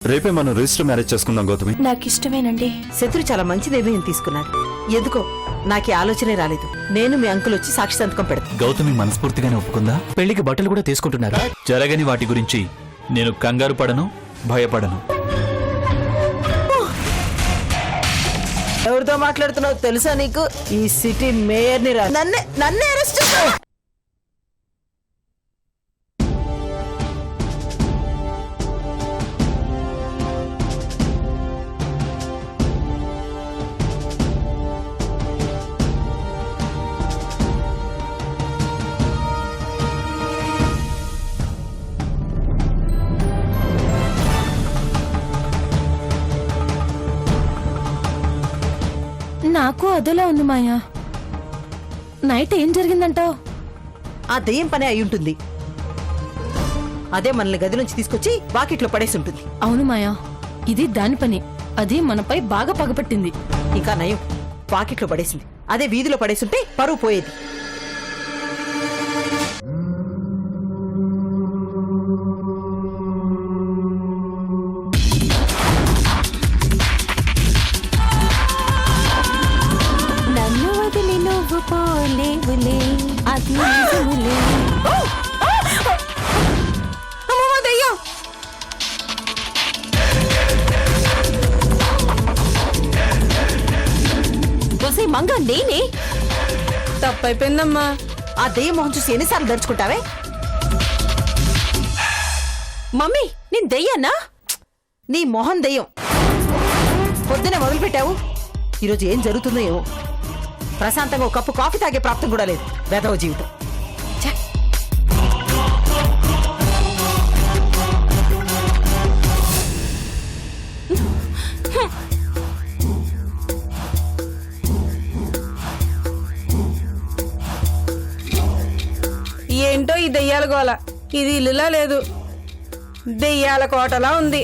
రేపే మనం register marriage చేసుకుందాం గౌతమి. నాకు ఇష్టమేనండి. శత్రు చాలా మంచి నిర్ణయం తీసుకున్నాడు. ఎందుకో నాకు ఆలోచనే రాలేదు. నేను మీ అంకుల్ వచ్చి సాక్షి సంతకం పెడతా. గౌతమి మనస్ఫూర్తిగానే ఒప్పుకుందా? పెళ్లికి బట్టలు కూడా తీసుకుంటున్నారా? జరగని వాటి గురించి నేను కంగారు పడను, భయపడను. ఎవరితో మాట్లాడుతున్నావు తెలుసా నీకు? ఈ సిటీ మేయర్ ని నన్నే అరెస్ట్ చేస్తావా? నాకు అదోలా ఉంది మాయా. నైట్ ఏం జరిగిందంటావు? ఆ దెయ్యం పనే అయి ఉంటుంది. అదే మనల్ని గది నుంచి తీసుకొచ్చి బాకెట్లో పడేసి ఉంటుంది. అవును మాయా, ఇది దాని పని. అది మనపై బాగా పగపట్టింది. ఇంకా నయం, బాకెట్లో పడేసింది. అదే వీధిలో పడేసుంటే పరువు పోయేది. నన్ను వదిలి నువ్వు పోలేవులే, అది నిజములే. దెయ్యం! మంగ నేనే. తప్పైపోయిందమ్మా. ఆ దెయ్యం మొహం చూసి ఎన్నిసార్లు దర్చుకుంటావే? మమ్మీ, నేను దెయ్యానా? నీ మొహం దెయ్యం. పొద్దునే మొదలు పెట్టావు. ఈరోజు ఏం జరుగుతుందో ఏమో. ప్రశాంతంగా ఒక కప్పు కాఫీ తాగే ప్రాప్తం కూడా లేదు. వెధవ జీవితం. ఏంటో ఈ దెయ్యాల గోల. ఇది ఇల్లులా లేదు, దెయ్యాల కోటలా ఉంది.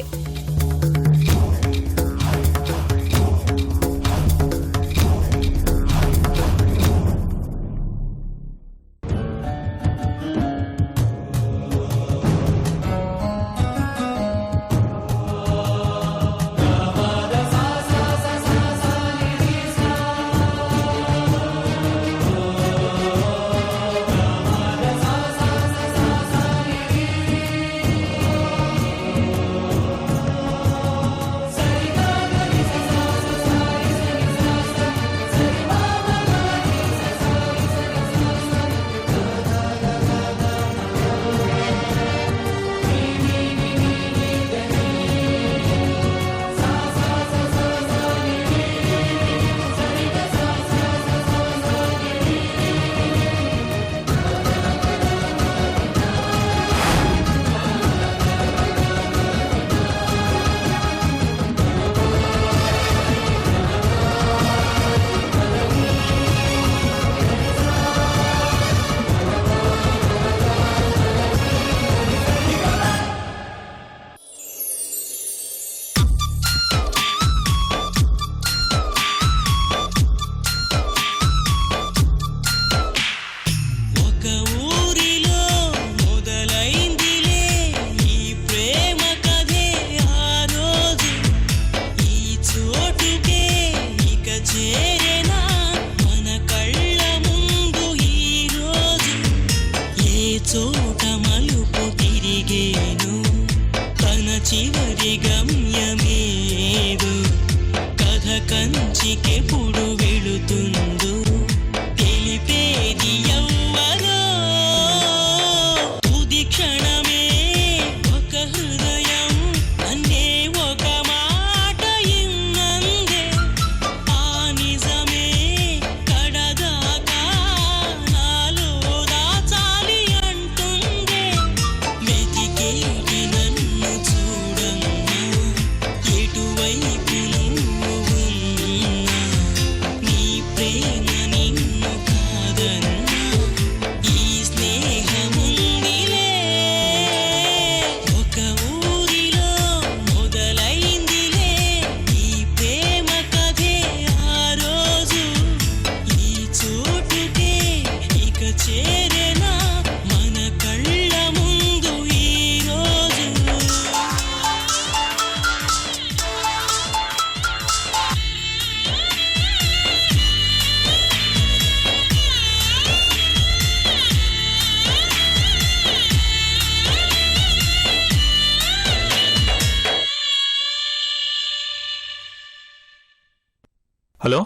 హలో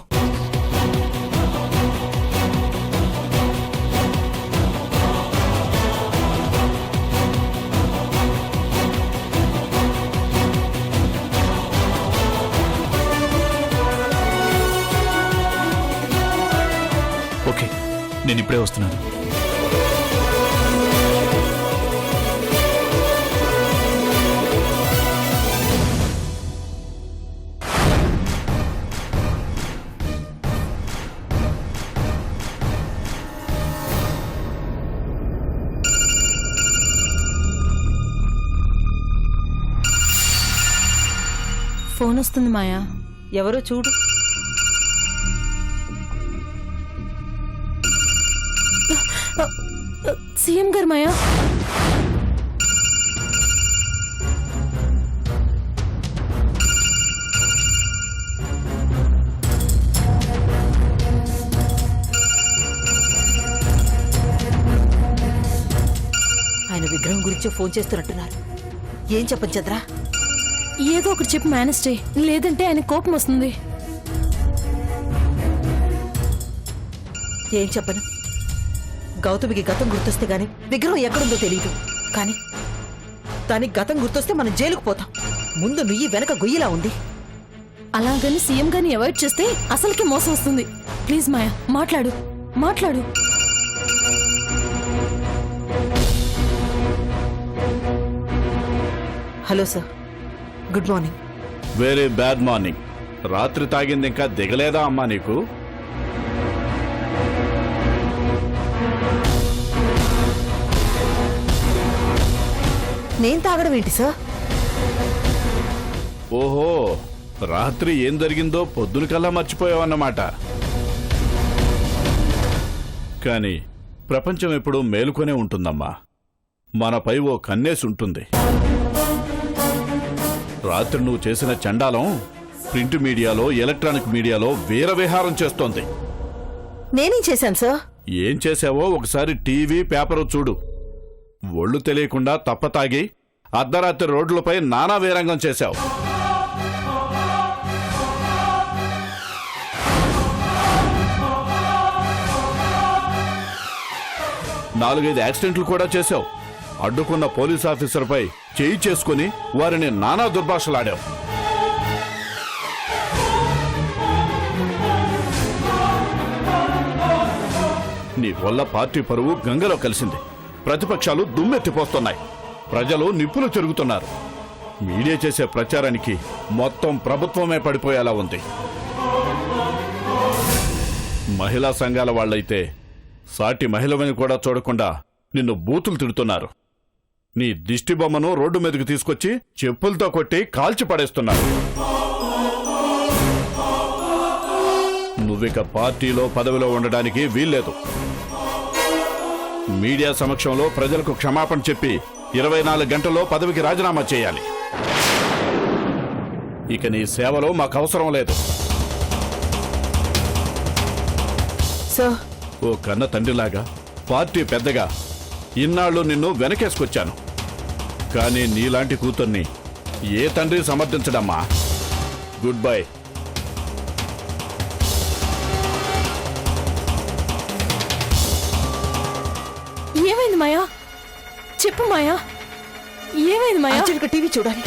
ఓకే, నేను ఇప్పుడే వస్తున్నాను. ఫోన్ వస్తుంది మాయా. ఎవరో చూడు. సీఎం గారు మాయా. ఆయన విగ్రహం గురించి ఫోన్ చేస్తున్నట్టున్నారు. ఏం చెప్పను చంద్ర? ఏదో ఒకటి చెప్పి మేనేజ్ చేయి, లేదంటే ఆయన కోపం వస్తుంది. ఏం చెప్పను? గౌతమికి గతం గుర్తొస్తే గాని విగ్రహం ఎక్కడుందో తెలియదు. కానీ దానికి గతం గుర్తొస్తే మనం జైలుకు పోతాం. ముందు నుయ్యి వెనక గొయ్యిలా ఉంది. అలాగని సీఎం గారిని అవాయిడ్ చేస్తే అసలుకి మోసం వస్తుంది. ప్లీజ్ మాయా, మాట్లాడు మాట్లాడు. Hello sir, good morning. Very bad morning. రాత్రి తాగింది ఇంకా దిగలేదా అమ్మా నీకు? నేను తాగడం ఏంటి సార్? ఓహో, రాత్రి ఏం జరిగిందో పొద్దున కల్లా మర్చిపోయావన్నమాట. కానీ ప్రపంచం ఎప్పుడూ మేలుకొనే ఉంటుందమ్మా. మనపై ఓ కన్నేసి ఉంటుంది. రాత్రి నువ్వు చేసిన చండాలం ప్రింట్ మీడియాలో, ఎలక్ట్రానిక్ మీడియాలో వీరవిహారం చేస్తోంది. నేనేం చేశాను సార్? ఏం చేశావో ఒకసారి టీవీ, పేపరు చూడు. ఒళ్ళు తెలియకుండా తప్పతాగి అర్ధరాత్రి రోడ్లపై నానా వీరంగం చేశావు. నాలుగైదు యాక్సిడెంట్లు కూడా చేశావు. అడ్డుకున్న పోలీస్ ఆఫీసర్పై చేయి చేసుకుని వారిని నానా దుర్భాషలాడావు. నీ వల్ల పార్టీ పరువు గంగలో కలిసింది. ప్రతిపక్షాలు దుమ్మెత్తిపోస్తున్నాయి. ప్రజలు నిప్పులు చెరుగుతున్నారు. మీడియా చేసే ప్రచారానికి మొత్తం ప్రభుత్వమే పడిపోయేలా ఉంది. మహిళా సంఘాల వాళ్లైతే సాటి మహిళవని కూడా చూడకుండా నిన్ను బూతులు తిడుతున్నారు. నీ దిష్టి బొమ్మను రోడ్డు మీదకి తీసుకొచ్చి చెప్పులతో కొట్టి కాల్చి పడేస్తున్నారు. నువ్విక పార్టీలో పదవిలో ఉండడానికి వీల్లేదు. మీడియా సమక్షంలో ప్రజలకు క్షమాపణ చెప్పి 24 గంటల్లో పదవికి రాజీనామా చేయాలి. ఇక నీ సేవలో మాకు అవసరం లేదు. సార్, ఓ కన్న తండ్రిలాగా, పార్టీ పెద్దగా ఇన్నాళ్ళు నిన్ను వెనకేసుకొచ్చాను. కానీ నీలాంటి కూతుర్ని ఏ తండ్రి సమర్థించడమ్మా. Good bye. ఏమైంది మాయా? చెప్పు మాయా, ఏమైంది మాయా? అర్జెంట్గా టీవీ చూడాలి.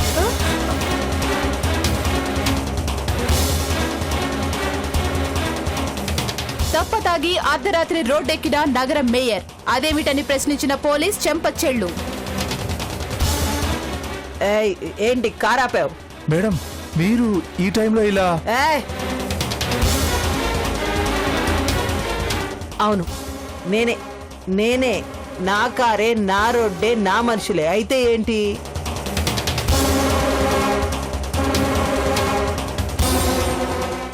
తప్పతాగి అర్ధరాత్రి రోడ్డెక్కిన నగర మేయర్. అదేమిటని ప్రశ్నించిన పోలీస్ చెంపచెళ్ళు. ఏయ్, ఏంటి కారాపావు? మేడం, మీరు ఈ టైంలో ఇలా? ఏయ్, అవును, నేనే. నా కారే, నా రోడ్డే, నా మనుషులే. అయితే ఏంటి?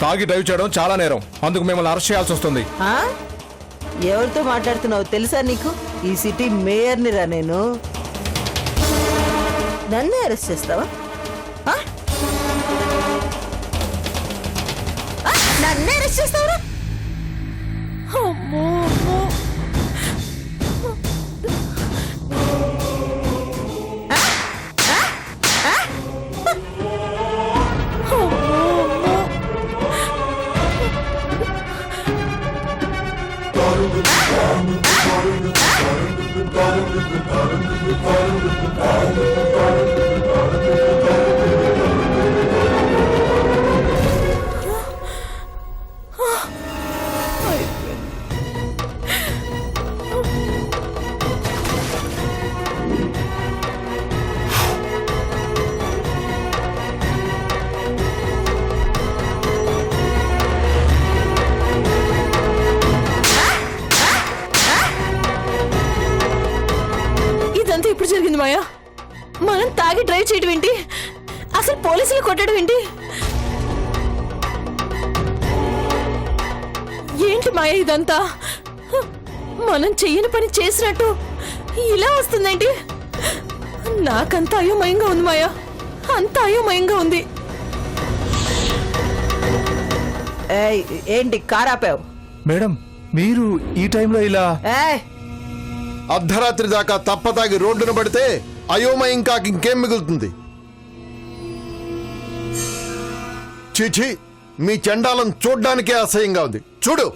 తాగి డ్రైవ్ చేయడం చాలా నేరం. అందుకు మిమ్మల్ని అరెస్ట్ చేయాల్సి వస్తుంది. ఆ? ఎవరితో మాట్లాడుతున్నావు తెలుసా నీకు? ఈ సిటీ మేయర్ని రా నేను. నన్నే అరెస్ట్ చేస్తావా? ఆ? ఆ? నన్నే అరెస్ట్ చేస్తావా? అమ్మో, అమ్మో. కొట్టడం ఏంటి? ఏంటి మాయ ఇదంతా? మనం చెయ్యని పని చేసినట్టు ఇలా వస్తుందేంటి? నాకంత అయోమయంగా ఉంది మాయా, అంత అయోమయంగా ఉంది. ఏయ్, ఏంటి కారాపావు? మేడం మీరు ఈ టైంలో ఇలా ఏయ్, అర్ధరాత్రి దాకా తప్పతాగి రోడ్డున పడితే అయోమయం కాక ఇంకేం మిగులుతుంది? చీచి, మీ చండాలం చూడ్డానికే అసహ్యంగా ఉంది. చూడు.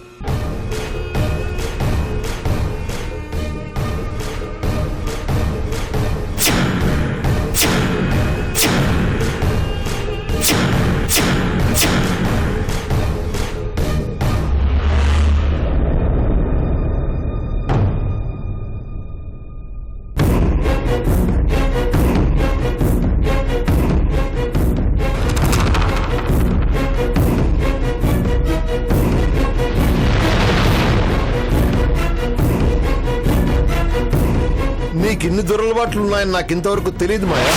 నీకిన్ని దురలవాట్లు ఉన్నాయని నాకు ఇంతవరకు తెలియదు మాయా.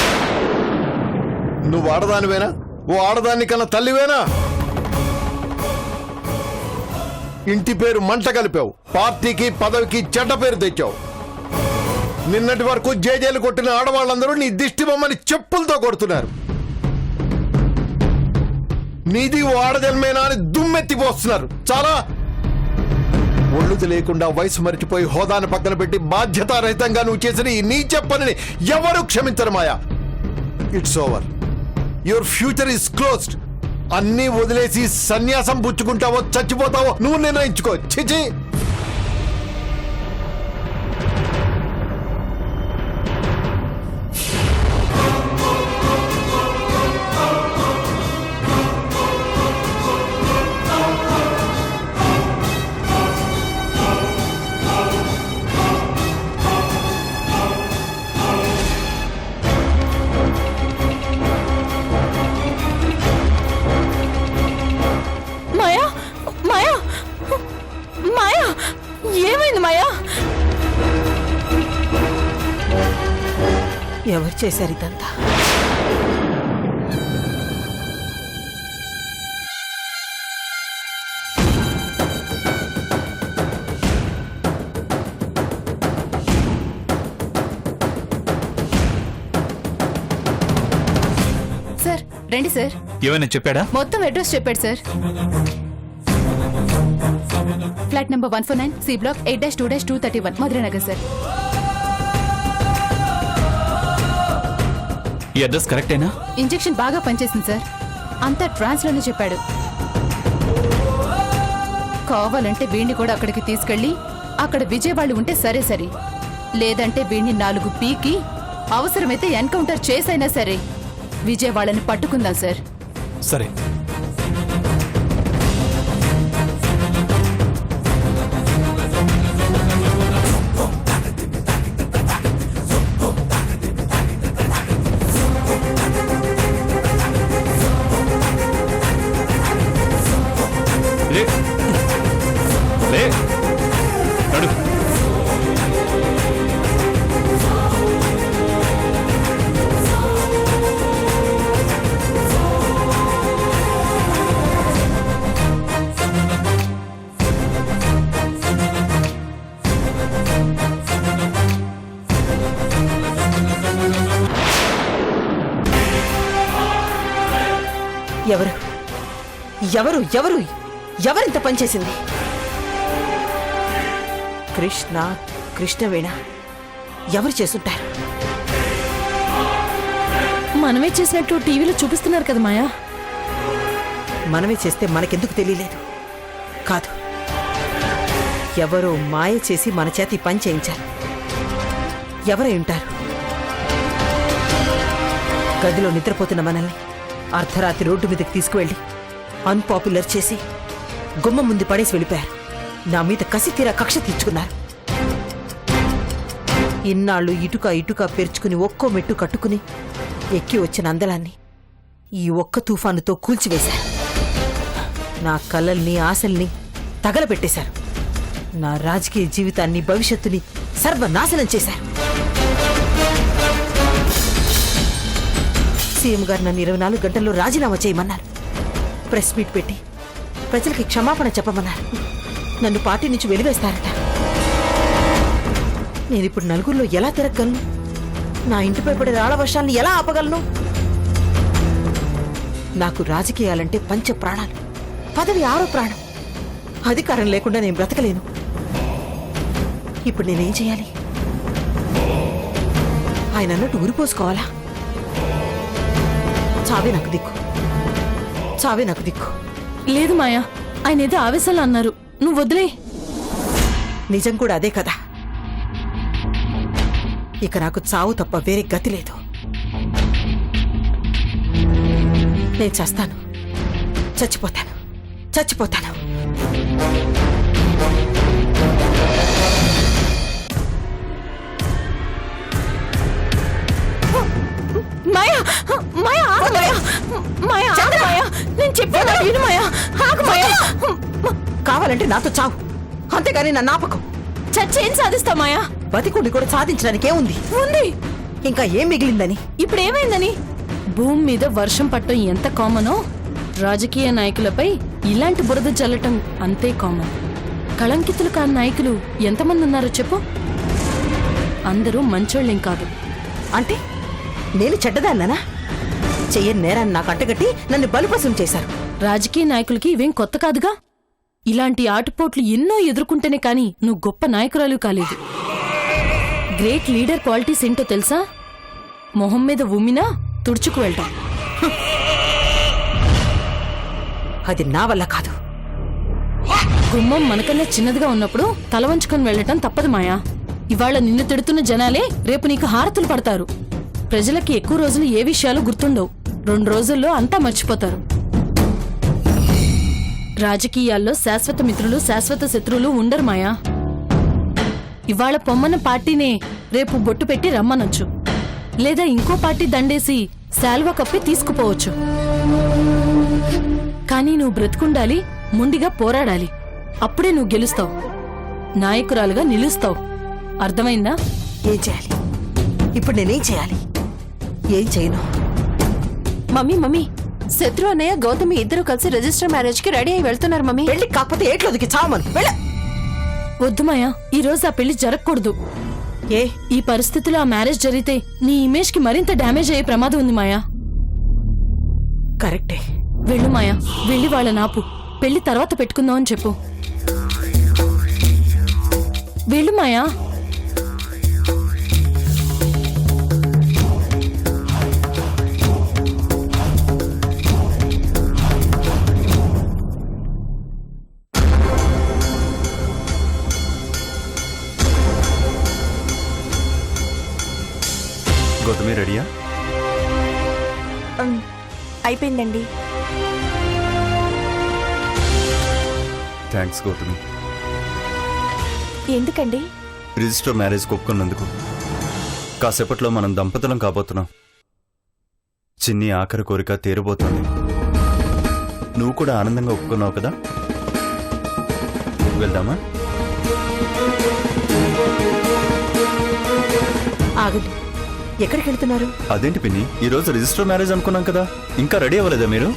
నువ్వు ఆడదానివేనా? ఓ ఆడదాన్ని కన్నా తల్లివేనా? ఇంటి పేరు మంట కలిపావు, పార్టీకి పదవికి చెడ్డ పేరు తెచ్చావు. నిన్నటి వరకు జేజేలు కొట్టిన ఆడవాళ్ళందరూ నీ దిష్టి బొమ్మని చెప్పులతో కొడుతున్నారు. నీది ఓ ఆడజన్మేనా అని దుమ్మెత్తిపోస్తున్నారు. చాలా ఒళ్ళు తెలియకుండా వయసు మరిచిపోయి హోదాను పక్కన పెట్టి బాధ్యతారహితంగా నువ్వు చేసిన ఈ నీ చెప్పని ఎవరు క్షమించరు మాయా. It's over. Your future is closed. అన్నీ వదిలేసి సన్యాసం పుచ్చుకుంటావో చచ్చిపోతావో నువ్వు నిర్ణయించుకో. చిచి. మాయా, మాయా, మాయా, ఏమైంది మాయా? ఎవరు చేశారు ఇదంతా? సార్ రండి సార్. ఏమైనా చెప్పాడా? మొత్తం అడ్రస్ చెప్పాడు sir. Flat number 149 C block 8-2-231 Madhuranagar sir. ఈ అడ్రస్ కరెక్టేనా? ఇంజెక్షన్ బాగా పనిచేసింది సార్. అంతా ట్రాన్స్ లోనే చెప్పాడు. కావాలంటే వీణ్ణి కూడా అక్కడికి తీసుకెళ్లి అక్కడ విజయ్ వాళ్ళు ఉంటే సరే సరే, లేదంటే వీణ్ణి 4 పీకి అవసరమైతే ఎన్కౌంటర్ చేసైనా సరే విజయ్ వాళ్ళని పట్టుకుందాం సార్. సరే. లే. లే. నడు. ఎవరు ఎవరు ఎవరు ఎవరింత పనిచేసింది? కృష్ణ, కృష్ణవేణ ఎవరు చేసుంటారు? మనమే చేసినట్టు టీవీలో చూపిస్తున్నారు కదా మాయా. మనమే చేస్తే మనకెందుకు తెలియలేదు? కాదు, ఎవరో మాయ చేసి మన చేత ఈ పని చేయించారు. ఎవరై ఉంటారు? గదిలో నిద్రపోతున్న మనల్ని అర్ధరాత్రి రోడ్డు మీదకి తీసుకువెళ్ళి అన్పాపులర్ చేసి గుమ్మం ముందు పడేసి వెళ్ళిపోయారు. నా మీద కసి తీరా కక్ష తీర్చుకున్నారు. ఇన్నాళ్ళు ఇటుక ఇటుక పెరుచుకుని ఒక్కో మెట్టు కట్టుకుని ఎక్కి వచ్చిన అందలాన్ని ఈ ఒక్క తుఫానుతో కూల్చివేశారు. నా కలల్ని ఆశల్ని తగలబెట్టేశారు. నా రాజకీయ జీవితాన్ని భవిష్యత్తుని సర్వనాశనం చేశారు. సీఎం గారు నన్ను 24 గంటల్లో రాజీనామా చేయమన్నారు. ప్రెస్ మీట్ పెట్టి ప్రజలకి క్షమాపణ చెప్పమన్నారు. నన్ను పార్టీ నుంచి వెలివేస్తారట. నేనిప్పుడు నలుగురిలో ఎలా తిరగలను? నా ఇంటిపై పడే రాళ్ల వర్షాన్ని ఎలా ఆపగలను? నాకు రాజకీయాలంటే పంచ ప్రాణాలు, పదవి 6వ ప్రాణం. అధికారం లేకుండా నేను బ్రతకలేను. ఇప్పుడు నేనేం చేయాలి? ఆయన అన్నట్టు ఉరిపోసుకోవాలా? చావే నాకు దిక్కు, చావే నాకు దిక్కు. లేదు మాయా, ఆయన ఏదో ఆవేశాలు అన్నారు, నువ్వు వదిలే. నిజం కూడా అదే కదా. ఇక నాకు చావు తప్ప వేరే గతి లేదు. నేను చస్తాను, చచ్చిపోతాను, చచ్చిపోతాను. మాయా, మాయా, ఆగు మాయా, మాయా, ఆగు మాయా, నేను చెప్పాను విను మాయా, ఆగు మాయా. కావాలంటే నాతో చావు, అంతేగాని నా నాపకం. చచ్చేం సాధిస్తావు మాయా? బతికుండి కూడా సాధించడానికి ఏముంది? ఉంది. ఇంకా ఏం మిగిలిందని? ఇప్పుడు ఏమైందని? భూమి మీద వర్షం పట్టడం ఎంత కామనో, రాజకీయ నాయకులపై ఇలాంటి బురద జల్లటం అంతే కామన్. కళంకితులు కాని నాయకులు ఎంతమంది ఉన్నారో చెప్పు. అందరూ మంచోళ్ళేం కాదు. అంటే నేను చెడ్డదాన్ననా? చెయ్యని నేరాన్ని నాకు అంటగట్టి నన్ను బలిపశం చేశారు. రాజకీయ నాయకులకి ఇవేం కొత్త కాదుగా. ఇలాంటి ఆటుపోట్లు ఎన్నో ఎదుర్కొంటేనే కాని నువ్వు గొప్ప నాయకురాలు కాలేదు. గ్రేట్ లీడర్ క్వాలిటీస్ ఏంటో తెలుసా? మొహం మీద ఉమ్మినా తుడుచుకు వెళ్తాం. అది నా వల్ల కాదు. గుమ్మం మనకన్నా చిన్నదిగా ఉన్నప్పుడు తల వంచుకొని వెళ్ళటం తప్పదు మాయా. ఇవాళ నిన్ను తిడుతున్న జనాలే రేపు నీకు హారతులు పడతారు. ప్రజలకి ఎక్కువ రోజులు ఏ విషయాలు గుర్తుండవు. 2 రోజుల్లో అంతా మర్చిపోతారు. రాజకీయాల్లో శాశ్వత మిత్రులు, శాశ్వత శత్రువులు ఉండరు మాయా. ఇవాళ పొమ్మన్న పార్టీనే రేపు బొట్టు పెట్టి రమ్మనొచ్చు, లేదా ఇంకో పార్టీ దండేసి శాల్వా కప్పి తీసుకుపోవచ్చు. కానీ నువ్వు బ్రతుకుండాలి, ముండిగా పోరాడాలి. అప్పుడే నువ్వు గెలుస్తావు, నాయకురాలుగా నిలుస్తావు. అర్థమైందా? ఏం చేయాలి ఇప్పుడు? నేనేం చేయాలి? ఏం చేయను. మమ్మీ మమ్మీ, శత్రు అన్నయ్య గౌతమి ఇద్దరు కలిసి రిజిస్టర్ మ్యారేజ్ కి రెడీ అయి వెళ్తున్నారు మమ్మీ. పెళ్లి కాకపోతే ఏట్లోదికి చావమను. వెళ్ళ. వద్దు మాయా, ఈ రోజు ఆ పెళ్లి జరగకూడదు. ఏ ఈ పరిస్థితిలో ఆ మ్యారేజ్ జరిగితే నీ ఇమేజ్ కి మరింత డ్యామేజ్ అయ్యే ప్రమాదం ఉంది మాయా. కరెక్టే. వెళ్ళు మాయా, వెళ్ళి వాళ్ళ నాపు. పెళ్లి తర్వాత పెట్టుకుందాం అని చెప్పు. వెళ్ళు మాయా. గౌతమి రెడీయా? అయిపోయిందండి. థ్యాంక్స్ గౌతమి. ఎందుకండి? రిజిస్టర్ మ్యారేజ్ ఒప్పుకున్నందుకు. కాసేపట్లో మనం దంపతులం కాబోతున్నాం. చిన్ని ఆఖరి కోరిక తీరబోతోంది. నువ్వు కూడా ఆనందంగా ఒప్పుకున్నావు కదా? వెళ్దామా? ఆగండి, ఎక్కడికి వెళ్తున్నారు? అదేంటి పిన్ని, ఈ రోజు రిజిస్టర్ మ్యారేజ్ అనుకున్నాం కదా, ఇంకా రెడీ అవ్వలేదా మీరు?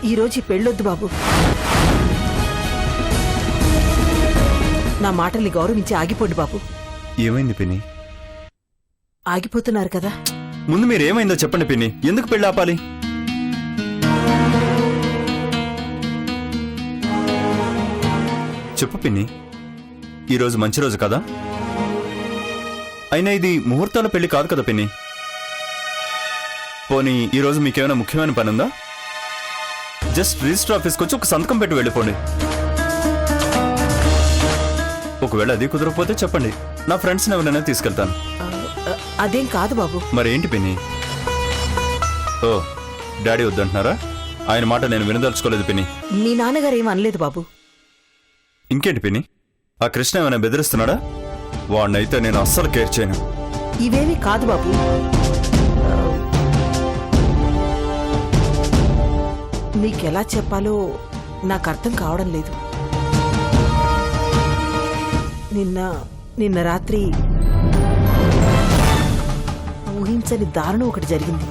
ఈ రోజు ఈ పెళ్ళొద్దు బాబు. నా మాటల్ని గౌరవించి ఆగిపోండి బాబు. ఏమైంది పిన్ని? ఆగిపోతున్నారు కదా. ముందు మీరేమైందో చెప్పండి పిన్ని, ఎందుకు పెళ్ళి ఆపాలి? చెప్పు పిన్ని, ఈరోజు మంచి రోజు కదా? అయినా ఇది ముహూర్తాల పెళ్లి కాదు కదా పిన్ని. పోనీ ఈరోజు మీకేమైనా ముఖ్యమైన పని ఉందా? జస్ట్ రిజిస్టర్ ఆఫీస్కి వచ్చి ఒక సంతకం పెట్టి వెళ్ళిపోండి. ఒకవేళ అది కుదరకపోతే చెప్పండి, నా ఫ్రెండ్స్ని ఎవరైనా తీసుకెళ్తాను. అదేం కాదు బాబు. మరేంటి పిన్ని? ఓ, డాడీ వద్దంటున్నారా? ఆయన మాట నేను వినదలుచుకోలేదు పిన్ని. మీ నాన్నగారు ఏం అనలేదు బాబు. ఇంకేంటి పిన్ని, ఆ కృష్ణ ఏమైనా బెదిరిస్తున్నాడా? వాడినైతే నేను అస్సలు కేర్ చేయను. ఇవేమీ కాదు బాబు. మీకెలా చెప్పాలో నాకు అర్థం కావడం లేదు. నిన్న రాత్రి ఊహించని దారుణం ఒకటి జరిగింది.